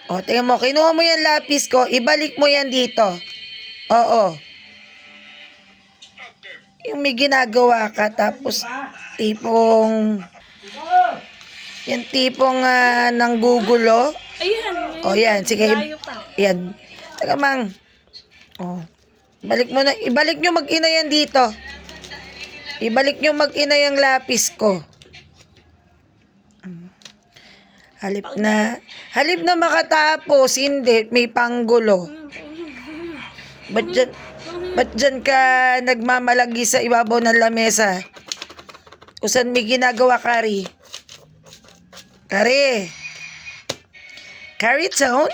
O, tingnan mo, kinuha mo yung lapis ko, ibalik mo yan dito. Oo. Yung may ginagawa ka, tapos tipong, yung tipong nanggugulo. Ayan. O, yan, sige. Layo pa. Yan. Teka, Mang. O, ibalik mo na, ibalik nyo mag-ina yan dito. Ibalik nyo mag-ina yung lapis ko. Halip na makatapos, hindi, may panggulo. Ba't dyan ka nagmamalagi sa ibabaw ng lamesa? Kung saan may ginagawa, Kari? Kari? Kari Tone?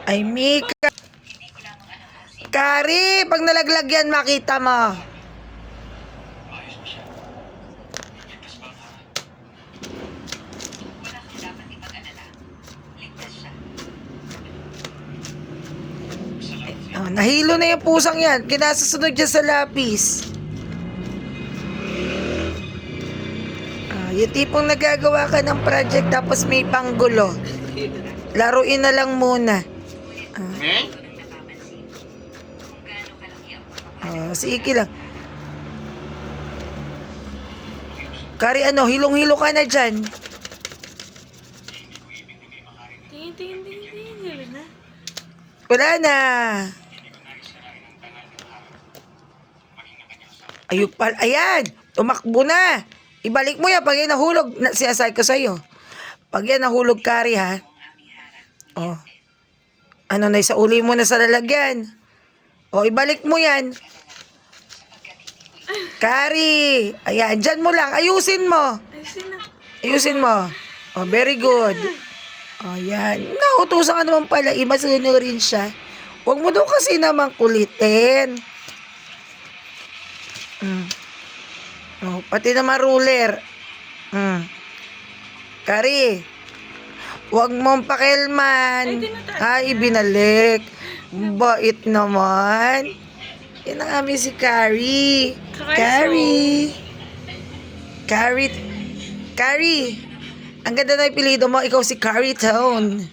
Ay, Mika. Kari, pag nalaglag yan, makita mo. Oh, nahilo na yung pusang yan. Kinasusunod dyan sa lapis. Yung tipong nagagawa ka ng project tapos may panggulo. Laruin na lang muna. Sige lang. Kari, hilong-hilo ka na dyan. Tingin na. Wala na. Ayan, tumakbo na. Ibalik mo yan pag yan nahulog. Siyasay ko sa'yo. Pag yan nahulog, Kari, ha? O. Na sa uli mo na sa lalagyan. O, ibalik mo yan. Kari. Ayan, dyan mo lang. Ayusin mo. Ayusin mo. O, very good. O, yan. Nautusan ka naman pala. Imasino rin siya. Huwag mo daw kasi naman kulitin. Oh, pati naman ruler. Kari, huwag mong pakilman. Ay, binalik. Bait naman. Yan ang aming si Kari. Kari. Kari. Kari. Ang ganda na ipilido mo. Ikaw si Kari Tone.